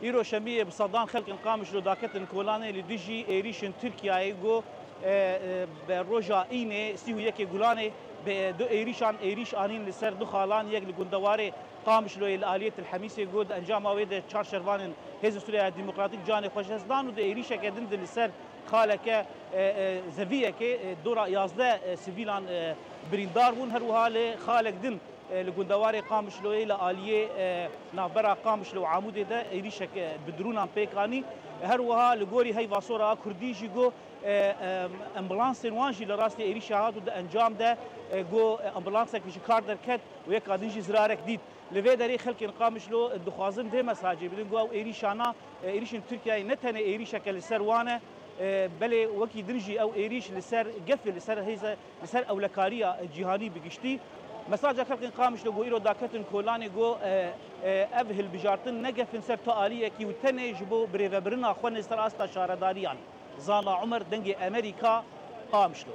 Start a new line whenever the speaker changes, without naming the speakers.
ایرو شمی بصدان خلق قامش لو داکتن کولانه لدیجی ایریشن ترکیه گو به روجا اینه سی و یک گولانه به دو ایریش آنین لسر دو خالان یک لگندواره قامش لو الآلية الحميسة جود انجام اوید چار شروان حزب سوريا ديمقراطيك جاني خوشهزدان و دو ایریش که دند لسر خالك زویه که دورا 11 سیویلان بریندار بون هر وها خالق دن لگندواره قامش لو الآلية نابرا قامش لو عمود ده ایریش که بدرونان پیکانی هر وها لگوری هی واسورا کردیجی گو امبولانس وانجی لراستی ایریش هاتو ده انجام ده گو امبولانس که کار درکت و یک قادنجی زرارک دید لوی داری خلق قامش لو دخوازن ده مساجی بدن گو ایریشانا ایریشن ترکیه نتنه ایریش که لسروانه بله وکی درجی او ایریش لسر قفل لسر هیزه لسر اولکاریا جهانی بگشتی مساجا خلق قامش لو ایرو داکتن کولانی گو افهل بجارتن نقفن سر تآلیه کی و تنه جبو بریو برنا خون سر استا شارداریان زانا عمر دنگ امریکا قامش لو